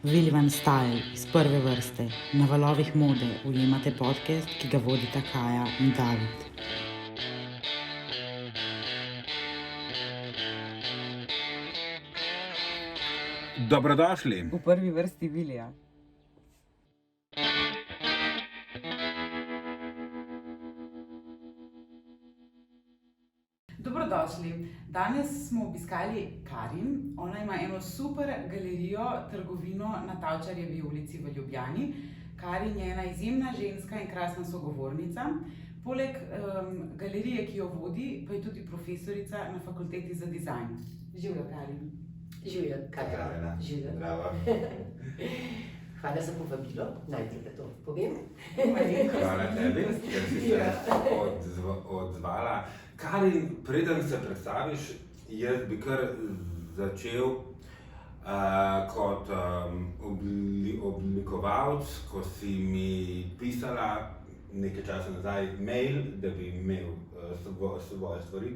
Vilvan Style iz prve vrste, na valovih mode ujemate podcast, ki ga vodita Kaja in David. Dobrodošli. V prvi vrsti Vilija. Dobrodošli. Danes smo obiskali Karin. Ona ima eno super galerijo, trgovino na Tavčarjevi ulici v Ljubljani. Karin je ena izjemna ženska in krasna sogovornica. Poleg galerije, ki jo vodi, pa je tudi profesorica na fakulteti za dizajn. Živjo, Karin. Živjo, Kaja. Živjo. Bravo. Hvala za povabilo, najprej da to povem. Hvala tebi, ker si se odzvala. Karin, preden se predstaviš, jaz bi kar začel kot oblikovalec, ko si mi pisala nekaj časa nazaj mail, da bi imel svoje stvari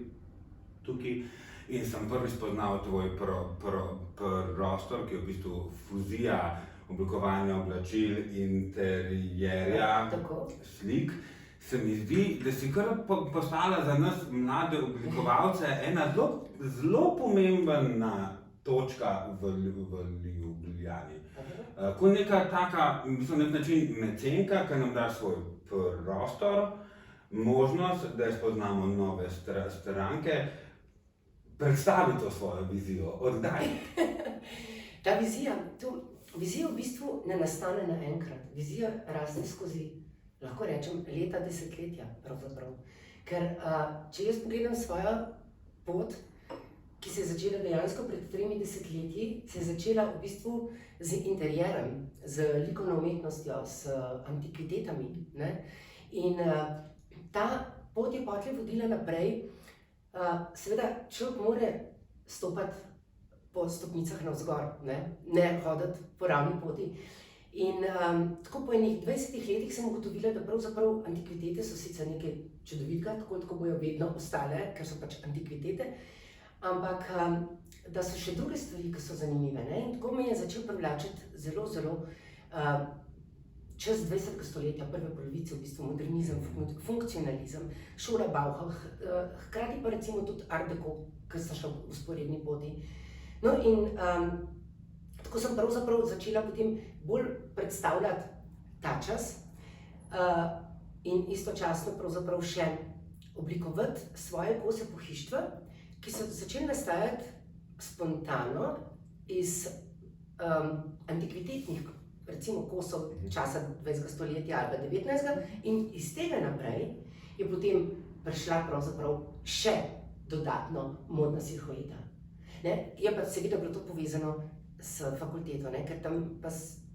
tukaj. In sem prvi spoznal tvoj prostor, ki je v bistvu fuzija oblikovanja oblačil, interjerja, slik. Se mi zdi, da si kar postala za nas mlade oblikovalce ena zelo pomembna točka v Ljubljani. Kot neka taka, na nek način mecenka, ki nam da svoj prostor, možnost, da spoznamo nove stranke. Predstavi to svojo vizijo, oddaj. Ta vizija v bistvu ne nastane naenkrat. Vizija raste skozi, lahko rečem, leta, desetletja pravzaprav. Ker če jaz pogledam svojo pot, ki se je začela dejansko pred 3 desetletji, se je začela v bistvu z interjerem, z likovno umetnostjo, s antikvitetami, ne? In ta pot je potem vodila naprej. Seveda človek mora stopati po stopnicah navzgor, ne hoditi po ravni poti. In tako po enih 20 letih sem ugotovila, da pravzaprav antikvitete so sicer nekaj čudovitega, tako bojo vedno ostale, ker so pač antikvitete, ampak da so še druge stvari, ki so zanimive, ne? In tako me je začel privlačiti zelo čez 20. stoletja, prve polovice, v bistvu modernizem, funkcionalizem, šola Bauhaus, hkrati pa recimo tudi Art Deco, ki sta šla v vzporedni poti. No in tako sem pravzaprav začela potem bolj predstavljati ta čas in istočasno pravzaprav še oblikovati svoje kose pohištva, ki so začeli nastajati spontano iz antikvitetnih recimo kosov časa 20. stoletja ali pa 19. In iz tega naprej je potem prišla pravzaprav še dodatno modna silhueta. Je pa seveda bilo to povezano s fakulteto, ker tam pa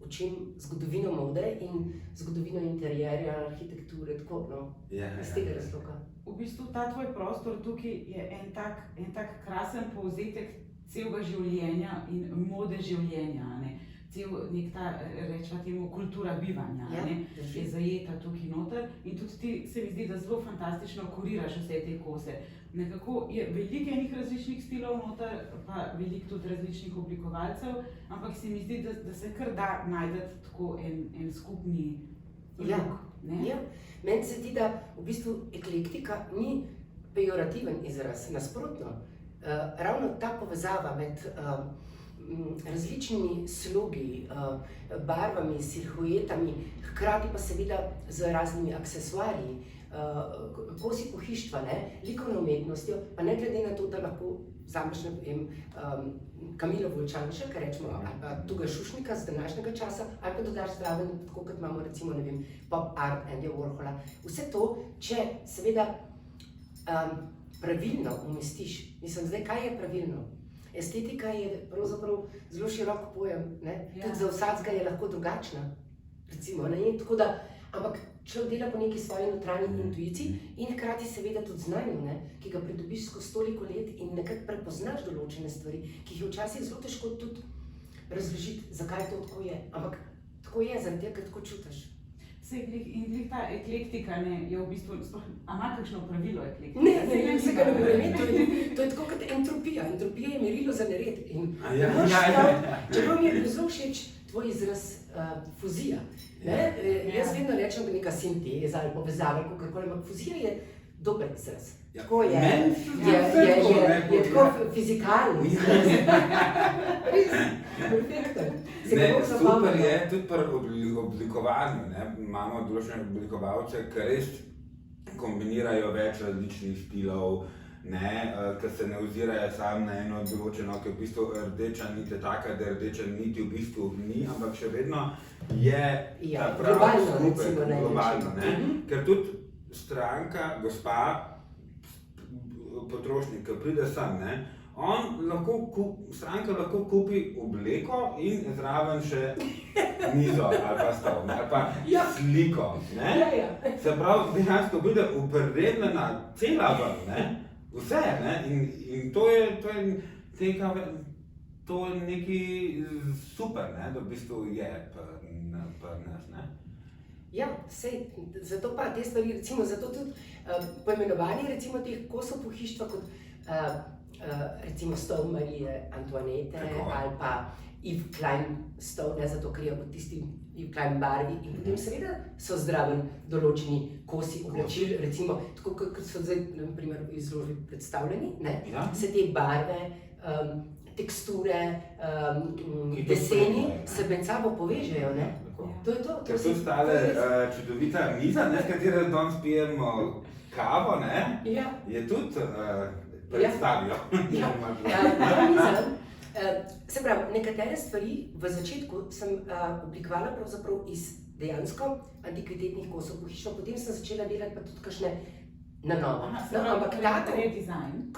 učim zgodovino mode in zgodovino interjerja, arhitekture, tako, iz tega razloga. V bistvu ta tvoj prostor tukaj je en tak krasen povzetek celega življenja in mode življenja, cel nek ta, rečva temu, kultura bivanja, je zajeta tukaj noter in tudi ti se mi zdi, da zelo fantastično kuriraš vse te kose. Nekako je veliko enih različnih stilov noter, pa veliko tudi različnih oblikovalcev, ampak se mi zdi, da se kar da najdeti tako en skupni luk. Meni se zdi, da v bistvu eklektika ni pejorativen izraz, nasprotno. Ravno ta povezava med različnimi slogi, barvami, silhuetami, hkrati pa seveda z raznimi aksesuarji, kosi pohištva, likovno umetnostjo, pa ne glede na to, da lahko vzameš, ne vem, Kamilo Volčanšek, rečemo, ali pa Tuga Šušnika z današnjega časa, ali pa dodaš zraven, tako kot imamo recimo, ne vem, pop art Andyja Warhola. Vse to, če seveda pravilno umestiš, mislim, zdaj, kaj je pravilno? Estetika je pravzaprav zelo širok pojem, tudi za vsakega je lahko drugačna, recimo, tako da, ampak človek dela po neki svoji notranji intuiciji in hkrati seveda tudi znanju, ki ga pridobiš skozi toliko let in nekako prepoznaš določene stvari, ki jih je včasih zelo težko tudi razložiti, zakaj to tako je, ampak tako je, zaradi tega, ker tako čutiš. In ta eklektika je v bistvu, a ima kakšno pravilo eklektika? Ne, se ga ne more imeti, to je tako kot entropija. Entropija je merilo za nered. Čeprav mi je zelo všeč tvoj izraz fuzija. Ne? Jaz vedno rečem, da je neka sinteza ali povezava, kakorkoli, ampak fuzija je dober izraz. Ja, Tako je, meni je tako fizikalni izraz. Res, perfekten. Se ga Ne, bom super zapomnila. je tudi pri oblikovanju. Ne? Imamo določene oblikovalce, ki res kombinirajo več različnih stilov, ki se ne ozirajo samo na eno določeno, ki je v bistvu rdeča nit je taka, da rdeča nit v bistvu ni, ampak še vedno je Ja, ta pravi globalno, skupek, recimo, na en globalno. način. Ne? Ker tudi stranka, gospa, potrošnik, ki pride sem, ne? Stranka lahko kupi obleko in zraven še mizo ali pa stol, ali pa Ja. sliko. Ne? Ja, ja. Se pravi, dejansko pride upredna cela ven, ne? Vse, ne? In to je nekaj super, ne? Da v bistvu je pri nas, ne? Ja, sej, zato pa te stvari, recimo, zato tudi poimenovanje recimo teh kosov pohištva kot recimo stol Marije Antoanete ali pa Yves Klein stol, ne zato, ker je v tisti Yves Klein barvi in potem seveda so zraven določeni kosi oblačil, recimo, tako kot so zdaj, na primer, v izložbi predstavljeni, ne, Ja. se te barve, teksture, Ki to deseni spremljajo, ne. se med sabo povežejo, ne. Tako. To je to. Ker tu stale čudovita miza, ne, s katero danes pijemo kavo, ne, Ja. je tudi predstavijo. Ja, ta miza, se pravi, nekatere stvari v začetku sem oblikovala pravzaprav iz dejansko antikvitetnih kosov pohištva, potem sem začela delati pa tudi kakšne na novo. Aha, No, ampak tako, redesign.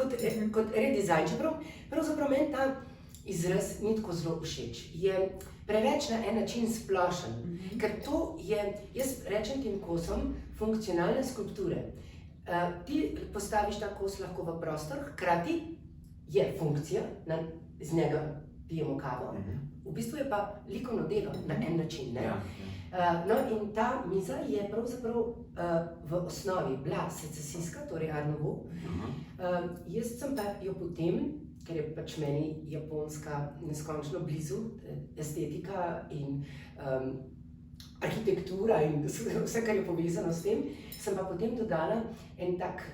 kot redesign, čeprav pravzaprav meni ta izraz ni tako zelo všeč. Je preveč na en način splošen, ker to je, jaz rečem tem kosom, funkcionalne skulpture. Ti postaviš ta kos lahko v prostor, hkrati je funkcija, z njega pijemo kavo, v bistvu je pa likovno delo na en način. Ne? Ja, No in ta miza je pravzaprav v osnovi bila secesijska, torej Art Nouveau. Jaz sem pa jo potem, ker je pač meni Japonska neskončno blizu, estetika in arhitektura in vse, kar je povezano s tem, sem pa potem dodala en tak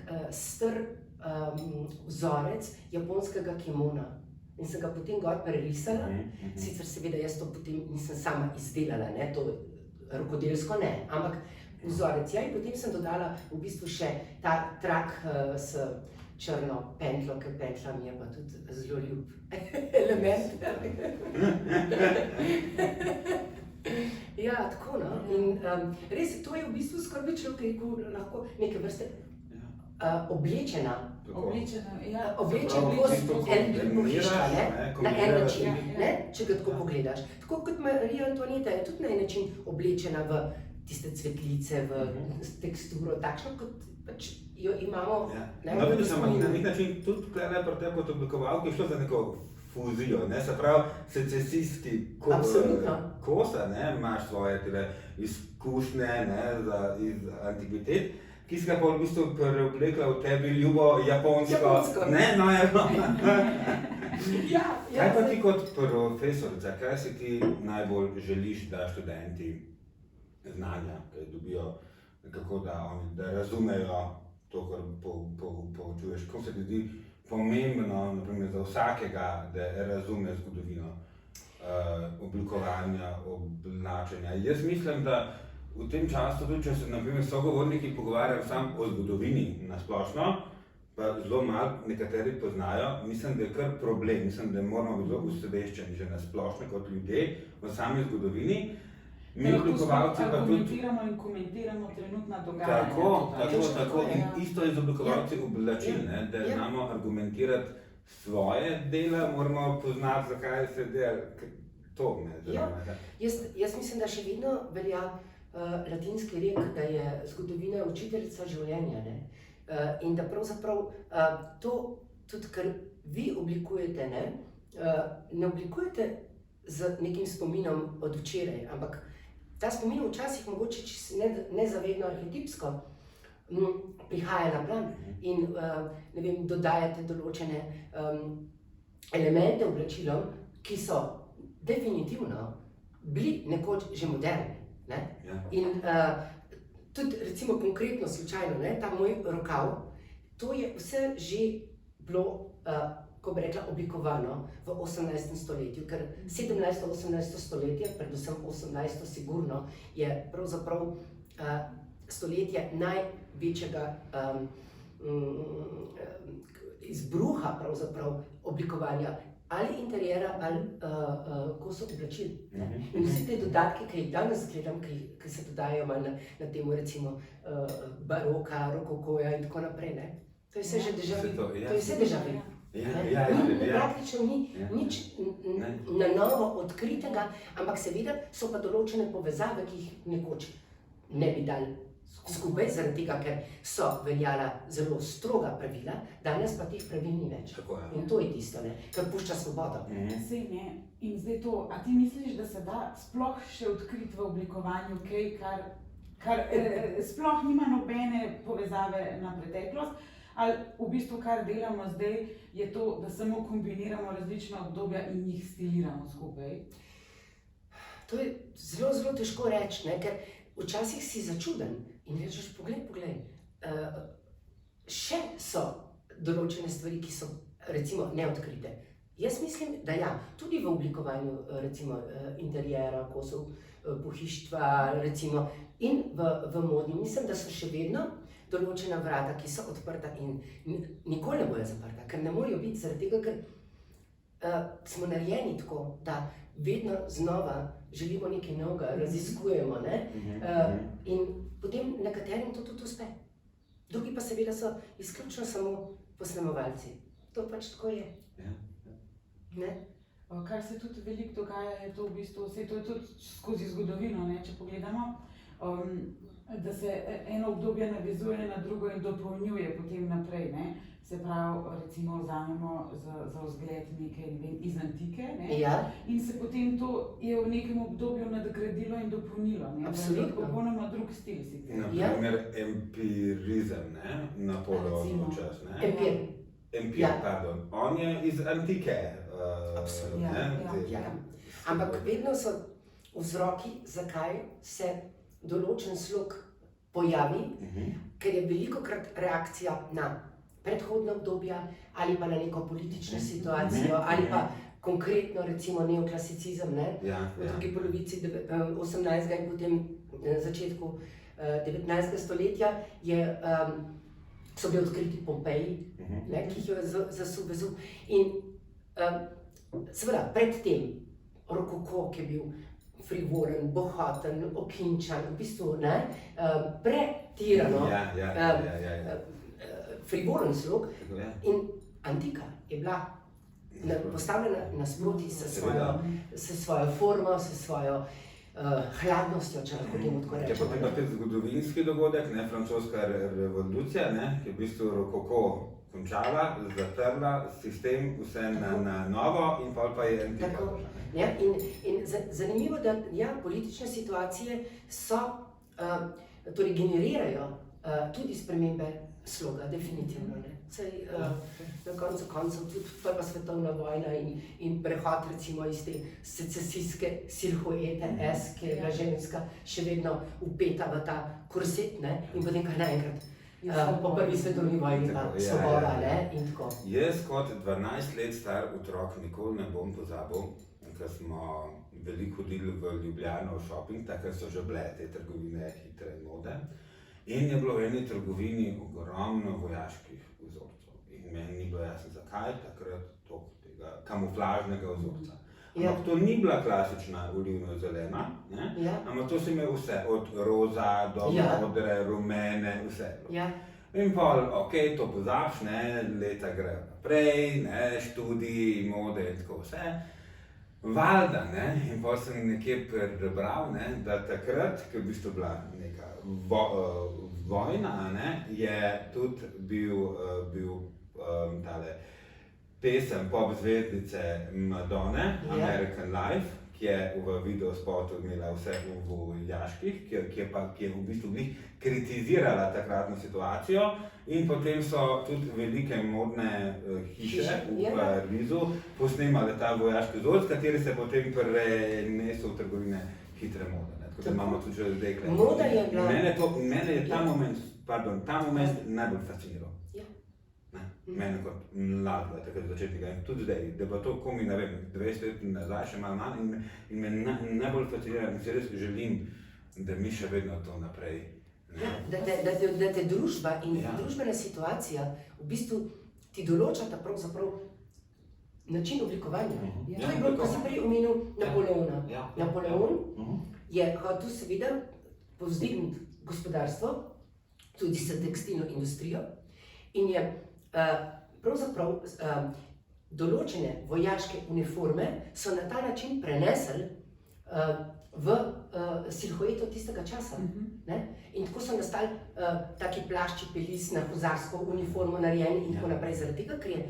vzorec japonskega kimona. In sem ga potem gor prerisala, sicer seveda jaz to potem nisem sama izdelala, ne, to rokodelsko ne, ampak vzorec. Ja, in potem sem dodala v bistvu še ta trak s črno pentlo, ker pentla mi je pa tudi zelo ljub element. Ja, tako, no. In res, to je v bistvu skoraj bi človek rekel, lahko neke vrste oblečena. Oblečen kos en pohištva, ne, na en način, ne, če ga tako pogledaš. Tako kot Marija Antoaneta je tudi na en način oblečena v tiste cvetlice, v teksturo, takšno kot pač jo imamo. No, vidim sem na nek način tudi tukaj pri tebi kot oblikovalki šlo za neko fuzijo, ne, se pravi secesijski kosa, ne, imaš svoje tele izkušnje, ne, iz antikvitet, ki si ga pa v bistvu preoblekla v tebi ljubo japonsko. Ne, no, Kaj pa ti kot profesorica, kaj si ti najbolj želiš, da študenti znanja, ki dobijo nekako, da razumejo to, kar poučuješ? Kako se ti zdi pomembno, naprimer, za vsakega, da razume zgodovino oblikovanja, oblačenja? Jaz mislim, da v tem času, tudi če se naprimer sogovorniki pogovarjajo samo o zgodovini na splošno, pa zelo malo nekateri poznajo, mislim, da je kar problem, mislim, da moramo biti zelo usveščeni že na splošno kot ljudje v sami zgodovini. Mi oblikovalci pa tudi... in komentiramo trenutna dogajanja. Tako. In isto je z oblikovalci oblačil, da znamo argumentirati svoje dela, moramo poznati, zakaj se dela to. Jaz mislim, da še vedno velja latinski rek, da je zgodovina učiteljica življenja, ne? In da pravzaprav to tudi, kar vi oblikujete, ne oblikujete z nekim spominom od včeraj, ampak ta spomin včasih mogoče nezavedno arhetipsko prihaja na plan in ne vem, dodajate določene elemente oblačilom, ki so definitivno bili nekoč že moderni. Ne? Ja. In tudi recimo konkretno slučajno, ne, ta moj rokav, to je vse že bilo, ko bi rekla, oblikovano v 18. stoletju, ker 17. 18. stoletje, predvsem 18. sigurno, je pravzaprav stoletje največjega izbruha pravzaprav oblikovanja ali interjera ali kosov oblačil. In vsi te dodatki, ki jih danes gledam, ki se dodajajo malo na temu recimo baroka, rokokoja in tako naprej, ne? To je vse že déjà vu. To je vse déjà vu. Praktično ni nič na novo odkritega, ampak seveda so pa določene povezave, ki jih nekoč ne bi dali skupaj, zaradi tega, ker so veljala zelo stroga pravila, danes pa teh pravil ni več. In to je tisto, ne, kar pušča svobodo. Sej ne. In zdaj to, a ti misliš, da se da sploh še odkriti v oblikovanju kaj, kar sploh nima nobene povezave na preteklost, ali v bistvu kar delamo zdaj, je to, da samo kombiniramo različna obdobja in jih stiliramo skupaj? To je zelo, zelo težko reči, ne, ker včasih si začuden in rečeš, poglej, še so določene stvari, ki so recimo neodkrite. Jaz mislim, da ja, tudi v oblikovanju recimo interjera, kosov, pohištva recimo in v modi. Mislim, da so še vedno določena vrata, ki so odprta in nikoli ne bojo zaprta, ker ne morejo biti zaradi tega, ker smo narejeni tako, da vedno znova želimo nekaj novega, raziskujemo, ne? In potem nekaterim to tudi uspe. Drugi pa seveda so izključno samo posnemovalci. To pač tako je. Ne? Kar se tudi veliko dogaja, je to v bistvu, vse to je tudi skozi zgodovino, ne, če pogledamo, da se eno obdobje navezuje na drugo in dopolnjuje potem naprej, ne. Se pravi, recimo vzamemo za vzgled nekaj, ne vem, iz antike, ne, in se potem to je v nekem obdobju nadgradilo in dopolnilo, ne, v nek popolnoma drug stil sicer. Naprimer empirizem, ne, Napoleonov čas, ne. Empir, pardon, on je iz antike. Ampak vedno so vzroki, zakaj se določen slog pojavi, ker je velikokrat reakcija na predhodna obdobja ali pa na neko politično situacijo ali pa konkretno recimo neoklasicizem, ne? V drugi polovici 18. in potem začetku 19. stoletja so bili odkriti Pompeji, ne, ki jih je zasul Vezuv. In seveda predtem rokoko, ki je bil frivoren, bohoten, okinčan, v bistvu ne, pretirano frivoren slog in antika je bila postavljena nasproti s svojo formo, s svojo hladnostjo, če lahko temu tako rečemo. Potem pa spet zgodovinski dogodek, ne, francoska revolucija, ne, ki je v bistvu rokoko končala, zatrla sistem vse na novo in pa je antika. Tako, ja, in zanimivo, da ja, politične situacije so, torej generirajo tudi spremembe sloga, definitivno, ne. Saj na koncu koncev tudi prva svetovna vojna in prehod recimo iz te secesijske silhuete S, ki je bila ženska še vedno vpeta v ta korset, ne, in potem kar naenkrat po prvi svetovni vojni pa svoboda, ne, in tako. Jaz kot 12 let star otrok nikoli ne bom pozabil, ker smo veliko hodili v Ljubljano v shopping, takrat so že bile te trgovine hitre mode. In je bilo v eni trgovini ogromno vojaških vzorcev. In meni ni bilo jasno, zakaj takrat tega kamuflažnega vzorca. Ampak to ni bila klasična olivno-zelena, ampak to si imel vse, od roza do modre, rumene, vse. In pol, okej, to pozabiš, ne, leta grejo naprej, ne, študiji, mode in tako vse. Valjda, ne, in pol sem nekje prebral, ne, da takrat, ko je v bistvu bila neka vojna, ne, je tudi bil tale pesem pop zvezdice Madone, American Life, ki je v videospotu imela vse v vojaških, ki je v bistvu kritizirala takratno situacijo in potem so tudi velike modne hiše v Parizu posnemale ta vojaški vzor, s kateri se potem prenesel v trgovine hitre mode. Tako da imamo tudi že zdaj kaj. Moda je bila... Mene je ta moment najbolj fasciniral. Mene kot mladega, takrat začetnika in tudi zdaj, da bo to komi, ne vem, 20 let nazaj, še malo manj in me najbolj fascinira in si res želim, da mi še vedno to naprej. Da te družba in družbena situacija v bistvu ti določata pravzaprav način oblikovanja. To je bilo, ko si prej omenil Napoleona. Napoleon je hotel seveda povzdigniti gospodarstvo, tudi s tekstilno industrijo in je pravzaprav določene vojaške uniforme so na ta način prenesli v silhueto tistega časa. In tako so nastali taki plašči, pelis na huzarsko uniformo narejeni in tako naprej, zaradi tega, ker je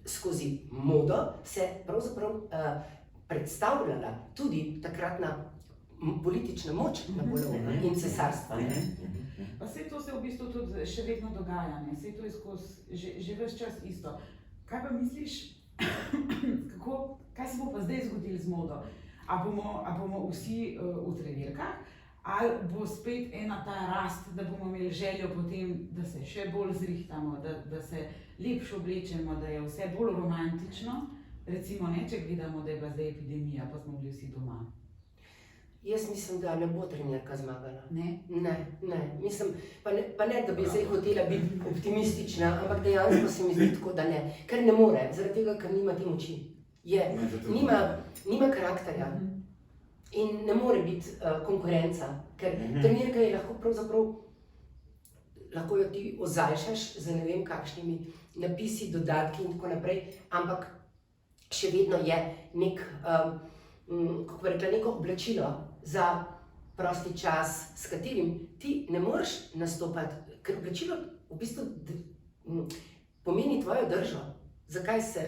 skozi modo se pravzaprav predstavljala tudi takratna politična moč Napoleona in cesarstva. Pa vse to se v bistvu tudi še vedno dogaja, ne? Vse to je skozi že ves čas isto. Kaj pa misliš, kaj se bo pa zdaj zgodilo z modo? A bomo vsi v trenerkah, ali bo spet ena ta rast, da bomo imeli željo potem, da se še bolj zrihtamo, da se lepše oblečemo, da je vse bolj romantično? Recimo, ne, če gledamo, da je bila zdaj epidemija, pa smo bili vsi doma. Jaz mislim, da ne bo trenerka zmagala. Ne? Ne. Mislim, pa ne, da bi zdaj hotela biti optimistična, ampak dejansko se mi zdi tako, da ne. Ker ne more, zaradi tega, ker nima te moči. Nima karakterja in ne more biti konkurenca, ker trenerka je lahko pravzaprav, lahko jo ti ozaljšaš z ne vem kakšnimi napisi, dodatki in tako naprej, ampak še vedno je kako bi rekla, neko oblačilo za prosti čas, s katerim ti ne moreš nastopati, ker oblačilo v bistvu pomeni tvojo držo. Zakaj se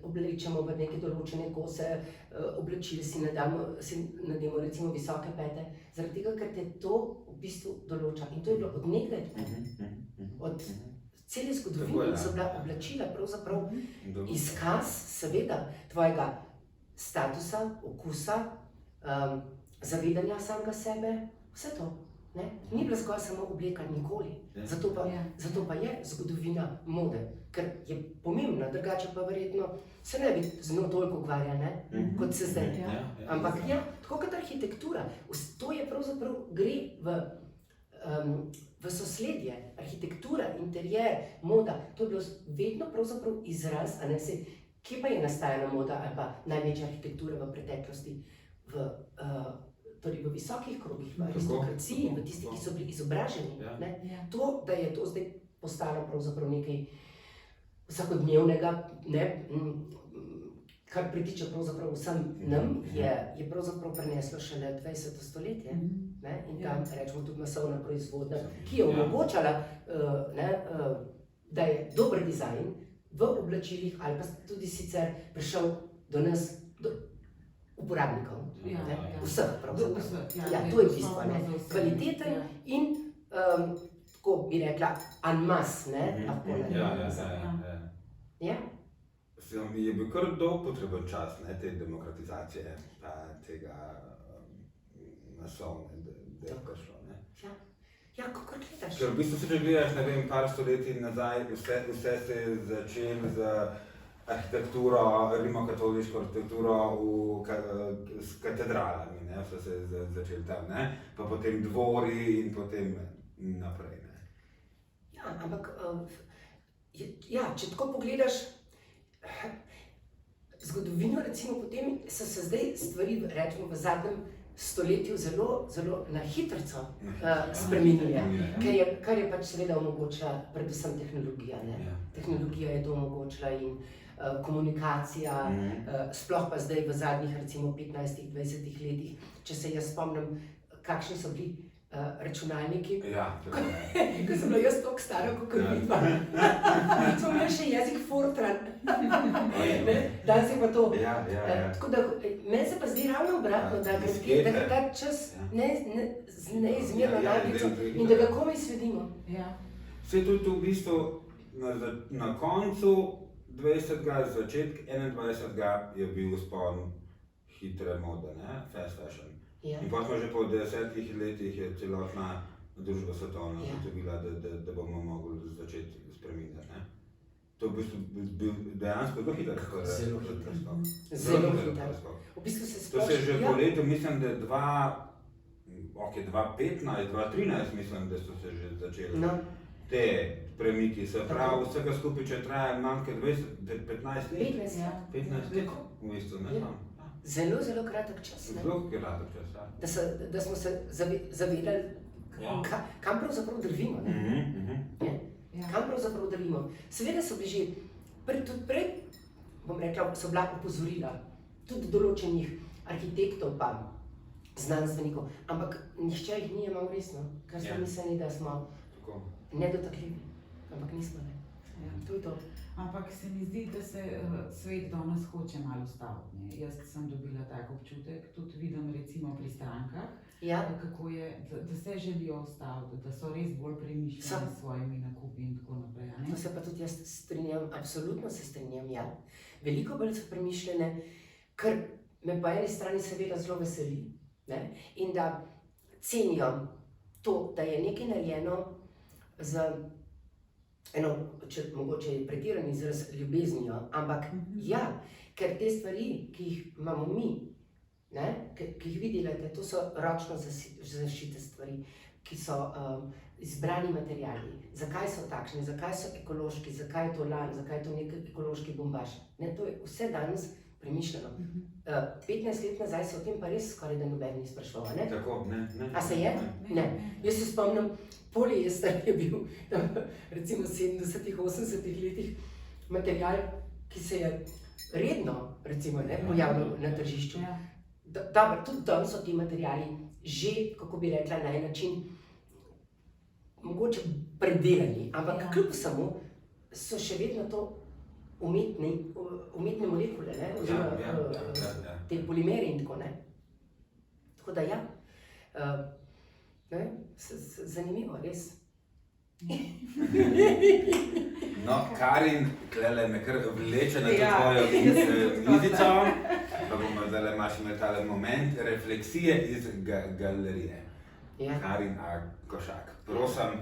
oblečemo v neke določene kose, oblačil si nademo recimo visoke pete, zaradi tega, ker te to v bistvu določa. In to je bilo od nekdaj, od cele zgodovine so bila oblačila pravzaprav izkaz seveda tvojega statusa, okusa, zavedanja samega sebe, vse to. Ni bila zgolj samo obleka nikoli. Zato pa je zgodovina mode, ker je pomembna, drugače pa verjetno se ne bi z njo toliko ukvarja, kot se zdaj. Ampak ja, tako kot arhitektura, to je pravzaprav gre v sosledje. Arhitektura, interjer, moda, to je bilo vedno pravzaprav izraz, a ne se, kje pa je nastajala moda ali pa največja arhitektura v preteklosti? Torej v visokih krogih, v aristokraciji in v tistih, ki so bili izobraženi. To, da je to zdaj postalo pravzaprav nekaj vsakodnevnega, kar pritiče pravzaprav vsem nam, je pravzaprav preneslo šele 20. stoletje. In tam rečemo tudi masovna proizvodnja, ki je omogočala, da je dober dizajn v oblačilih ali pa tudi sicer prišel do nas, do uporabnikov, vseh pravzaprav. To je bistvo, kvaliteten in, tako bi rekla, en masse, lahko naredimo. Je bil kar dolg potreben čas te demokratizacije, pa tega masovne, da je prišlo. Ja, kako gledaš? Ker v bistvu se, če gledaš, ne vem, par stoletij nazaj, vse se je začelo z arhitekturo, rimokatoliško arhitekturo s katedralami, vse se je začelo tam, pa potem dvori in potem naprej. Ja, ampak, če tako pogledaš zgodovino, recimo potem so se zdaj stvari, rečemo v zadnjem stoletju zelo, zelo na hitrico spremenile, kar je pač seveda omogočila predvsem tehnologija. Tehnologija je to omogočila in komunikacija, sploh pa zdaj v zadnjih recimo 15-20 letih, če se jaz spomnim, kakšni so bili računalniki. Ja, tako je. Ko sem bila jaz toliko stara, kot vidva. Smo imeli še jezik Fortran. Danes je pa to. Ja. Tako da, meni se pa zdi ravno obratno, da gre ta čas z neizmerno naglico in da ga komaj sledimo. Vse tudi v bistvu na koncu 20. začetek 21. je bil vzpon hitre mode, fast fashion. In pa smo že po 10 letih je celotna družba svetovna ugotovila, da bomo mogli začeti spreminjati. To je v bistvu bil dejansko zelo hiter skok. Zelo hiter. V bistvu se sploh... To se je že po letu, mislim, da 2015, 2013 mislim, da so se že začeli te premiki. Se pravi, vsega skupaj, če traja manj kot 15 let. 15 let, v bistvu, ne znam. Zelo, zelo kratek čas. Zelo kratek čas, da smo se zavedali, kam pravzaprav drvimo. Kam pravzaprav drvimo. Seveda so bili že, tudi prej, bom rekla, so bila opozorila, tudi določenih arhitektov pa znanstvenikov, ampak nihče jih ni jemal resno, ker smo mislili, da smo nedotakljivi, ampak nismo, ne. To je to. Ampak se mi zdi, da se svet danes hoče malo ustaviti. Jaz sem dobila tak občutek, tudi vidim recimo pri strankah, kako je, da se želijo ustaviti, da so res bolj premišljeni s svojimi nakupi in tako naprej. To se pa tudi jaz strinjam, absolutno se strinjam, ja. Veliko bolj so premišljene, kar me po eni strani seveda zelo veseli, in da cenijo to, da je nekaj narejeno z mogoče je pretiran izraz ljubeznijo, ampak ker te stvari, ki jih imamo mi, ki jih vi delate, to so ročno zašite stvari, ki so izbrani materiali. Zakaj so takšni, zakaj so ekološki, zakaj je to lan, zakaj je to nek ekološki bombaž. To je vse danes premišljeno. 15 let nazaj se o tem pa res skoraj da noben ni spraševal, ne? Tako, ne. A se je? Ne. Jaz se spomnim, poliester je bil recimo v 70-ih, 80-ih letih material, ki se je redno recimo pojavljal na tržišču. Dobro, tudi tam so ti materiali že, kako bi rekla, na en način mogoče predelani, ampak kljub samo so še vedno to umetne molekule, oziroma te polimere in tako, Tako da ja, zanimivo, res. No, Karin, klele me kar vleče na to tvojo mizico, pa bomo zdaj malo imeli tale moment refleksije iz galerije. Karin A. Košak, prosim,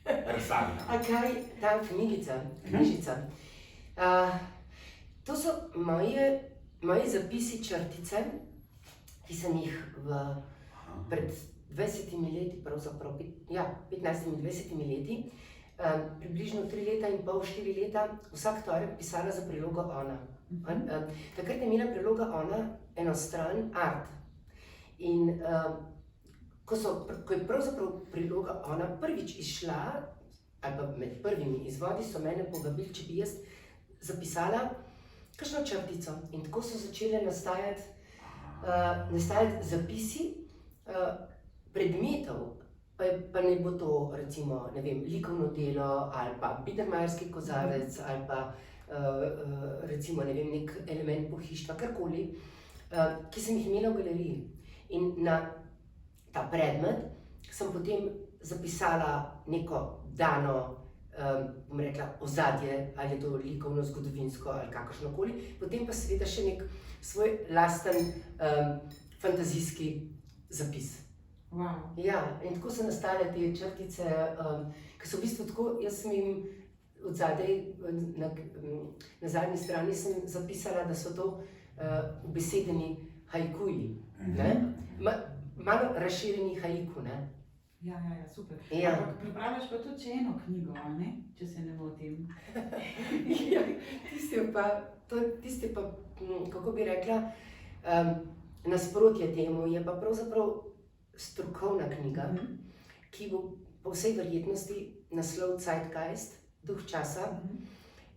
razstavljena. A kaj ta knjižica? To so moji zapisi, črtice, ki sem jih pred 20 leti, pravzaprav 15-20 leti, približno 3 leta in pol, 4 leta, vsak torek pisala za prilogo Ona. Takrat je imela priloga Ona eno stran art. In ko je pravzaprav priloga Ona prvič izšla, ali pa med prvimi izvodi, so mene povabili, če bi jaz zapisala kakšno črtico. In tako so začele nastajati zapisi predmetov, pa ne bo to recimo, ne vem, likovno delo ali pa bidermajerski kozarec ali pa recimo, ne vem, nek element pohištva, karkoli, ki sem jih imela v galeriji. In na ta predmet sem potem zapisala neko dano, bom rekla, ozadje, ali je to likovno, zgodovinsko ali kakršnokoli, potem pa seveda še nek svoj lasten fantazijski zapis. Ja, in tako so nastale te črtice, ki so v bistvu tako, jaz sem jim od zadaj, na zadnji strani sem zapisala, da so to ubesedeni haikuji, malo razširjeni haiku, Ja, super. Ampak pripravljaš pa tudi eno knjigo, če se ne motim. Ja, tiste pa, kako bi rekla, nasprotje temu, je pa pravzaprav strokovna knjiga, ki bo po vsej verjetnosti naslov Zeitgeist, duh časa,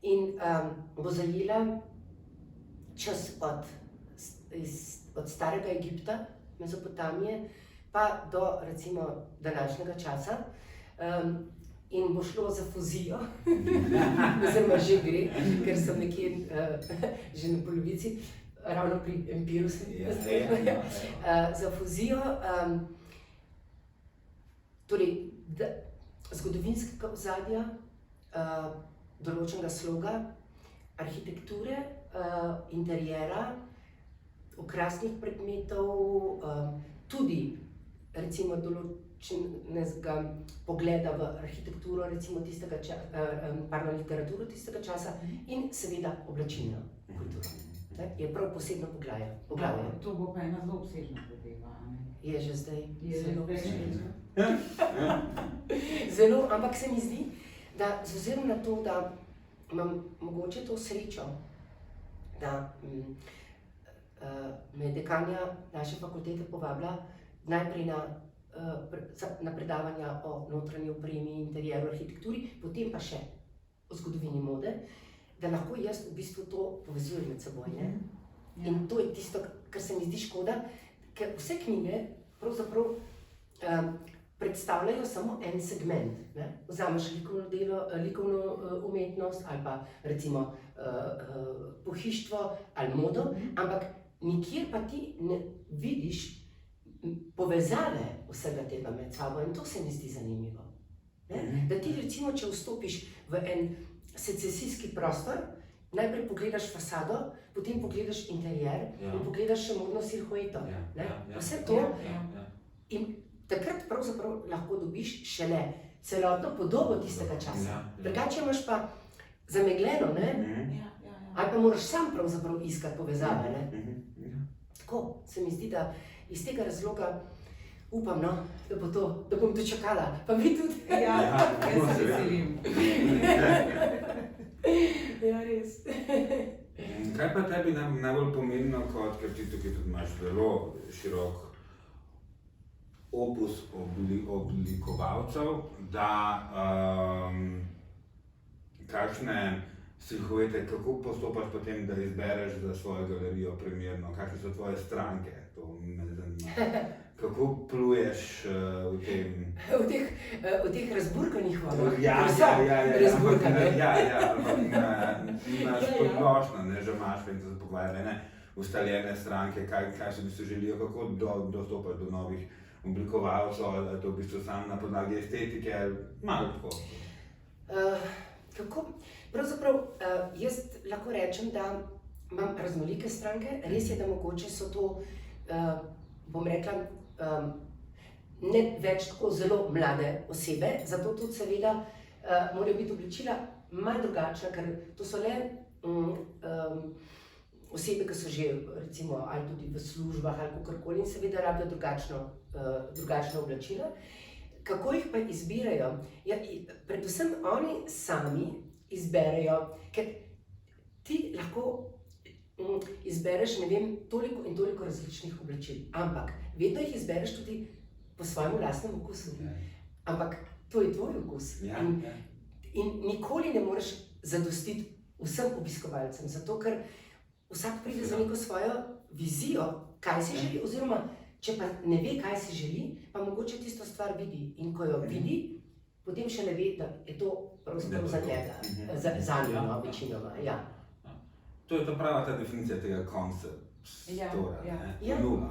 in bo zajela čas od starega Egipta, Mezopotamije, pa do recimo današnjega časa. In bo šlo za fuzijo, oziroma že gre, ker sem nekje že na polovici, ravno pri Empiru sem za fuzijo, torej zgodovinskega ozadja, določenega sloga, arhitekture, interjera, okrasnih predmetov, tudi recimo določenega pogleda v arhitekturo, recimo literaturo tistega časa in seveda oblačilno kulturo. Je prav posebno poglavje. To bo pa ena zelo obsežna zadeva. Je že zdaj zelo obsežna. Zelo, ampak se mi zdi, da z ozirom na to, da imam mogoče to srečo, da me dekanja naše fakultete povabila najprej na predavanja o notranji opremi, interjeru, arhitekturi, potem pa še o zgodovini mode, da lahko jaz v bistvu to povezujem med seboj. In to je tisto, kar se mi zdi škoda, ker vse knjige pravzaprav predstavljajo samo en segment. Vzameš likovno umetnost ali pa recimo pohištvo ali modo, ampak nikjer pa ti ne vidiš povezave vsega tega med sabo in to se mi zdi zanimivo. Da ti recimo, če vstopiš v en secesijski prostor, najprej pogledaš fasado, potem pogledaš interjer in pogledaš še modno silhueto. Vse to in takrat pravzaprav lahko dobiš šele celotno podobo tistega časa. Drugače imaš pa zamegljeno, ali pa moraš sam pravzaprav iskati povezave. Tako se mi zdi, da iz tega razloga upam, da bom dočakala, pa vi tudi. Jaz se veselim. Ja, res. Kaj pa tebi najbolj pomembno, ker ti tukaj tudi imaš zelo širok opus oblikovalcev, da kakšne silhuete, kako postopaš potem, da izbereš za svojo galerijo primerno, kakšne so tvoje stranke, to me zanima. Kako pluješ v tem? V teh razburkanih vodah. Razburkane. Imaš podložno, že imaš, vem, da se pogovarjali, ustaljene stranke, kaj se v bistvu želijo, kako dostopaš do novih oblikovalcev, ali to v bistvu sam na podlagi estetike, ali malo tako? Kako? Pravzaprav jaz lahko rečem, da imam raznolike stranke, res je, da mogoče so to, bom rekla, ne več tako zelo mlade osebe, zato tudi seveda morajo biti oblačila malo drugačna, ker to so le osebe, ki so že recimo ali tudi v službah ali kakorkoli in seveda rabijo drugačna oblačila. Kako jih pa izbirajo? Ja, predvsem oni sami izberejo, ker ti lahko izbereš, ne vem, toliko in toliko različnih oblačil, ampak vedno jih izbereš tudi po svojem lastnem okusu. Ampak to je tvoj okus. In nikoli ne moreš zadostiti vsem obiskovalcem, zato ker vsak pride za neko svojo vizijo, kaj si želi, oziroma če pa ne ve, kaj si želi, pa mogoče tisto stvar vidi. In ko jo vidi, potem še ne ve, da je to pravzaprav za njega, za njo večinoma. To je ta prava ta definicija tega konceptora, ponula.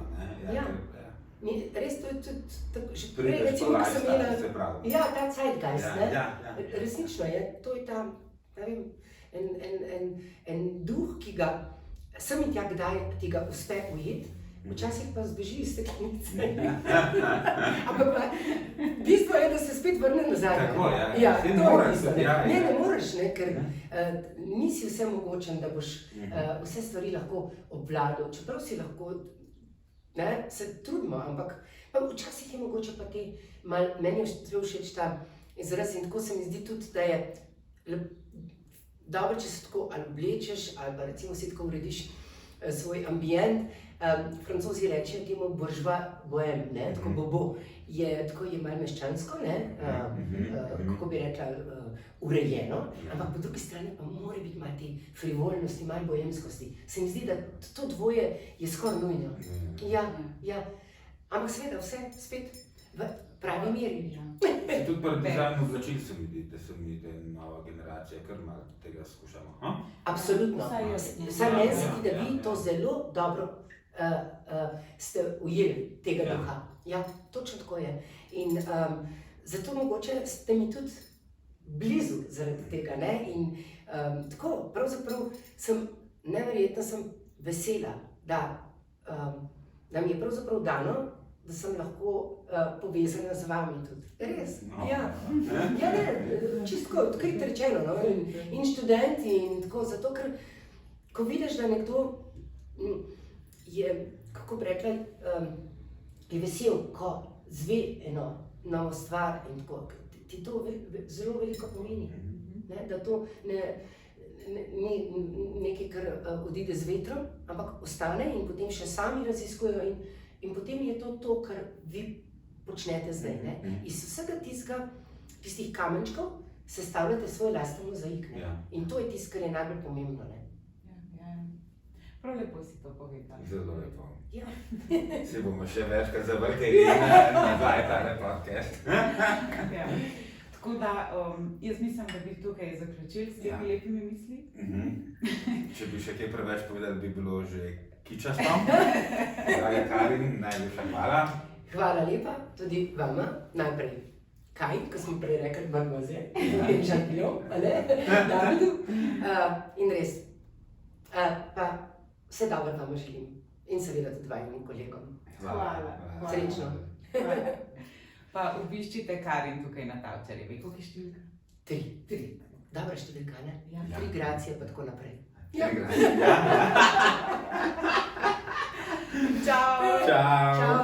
Res, to je tudi, že prej recimo, ko sem imela, ta zeitgeist, resnično je, to je ta, ne vem, en duh, ki ga sem in tja kdaj ti ga uspe ujeti, včasih pa zbeži iz steklenice. Ampak pa, bistvo je, da se spet vrne nazaj. Tako, Ne moreš, ker nisi vse mogočen, da boš vse stvari lahko obvladal, čeprav si lahko, se trudimo, ampak včasih je mogoče pa ti, meni je zelo všeč ta izraz in tako se mi zdi tudi, da je dobro, če se tako ali oblečeš ali pa recimo si tako urediš svoj ambient. Francozi rečejo temu bourgeois bohème, tako bobo, tako je malo meščansko, kako bi rekla, urejeno, ampak po drugi strani pa mora biti malo te frivolnosti, malo bohemskosti. Se mi zdi, da to dvoje je skoraj nujno. Ampak seveda vse spet v pravi meri. Ja. Se tudi pri dizajnu oblačil se mi zdi, da nova generacija kar malo tega skušamo. Ha? Absolutno. Vsaj meni se zdi, da vi to zelo dobro ste ujeli tega duha. Ja, točno tako je. In zato mogoče ste mi tudi blizu zaradi tega. Ne? In tako, pravzaprav neverjetno sem vesela, da mi je pravzaprav dano, da sem lahko povezana z vami tudi. Res, No. ja. Ja, ne, čisto odkrito rečeno, no? In študenti in tako, zato ker, ko vidiš, da nekdo je, kako bi rekla, je vesel, ko zve eno novo stvar in tako, ti to zelo veliko pomeni, ne? Da to ni nekaj, kar odide z vetrom, ampak ostane in potem še sami raziskujejo in potem je to, kar vi počnete zdaj. Ne? Iz vsega tistih kamenčkov sestavljate svoj lasten mozaik. Ja. In to je tisto, kar je najbolj pomembno. Ne? Ja. Prav lepo si to povedala. Zelo lepo. Ja. Se bomo še večkrat zavrteli nazaj tale podcast. Ja. Tako da, jaz mislim, da bi tukaj zaključili s temi lepimi misli. Če bi še kaj preveč povedali, bi bilo že kičasto. Draga Karin, najlepša hvala. Hvala lepa tudi vama, najprej Kaj, ko smo prej rekli, mademoiselle, in Jean-Guillaume, Davidu. In res, pa vse dobro vam želim in seveda tudi vajnim kolegom. Hvala. Srečno. Pa obiščite Karin tukaj na Tavčarjevi. Koliko je številka? 3. Dobra številka, ne? Ja. 3 gracije pa tako naprej. Ja. Čau! Čau!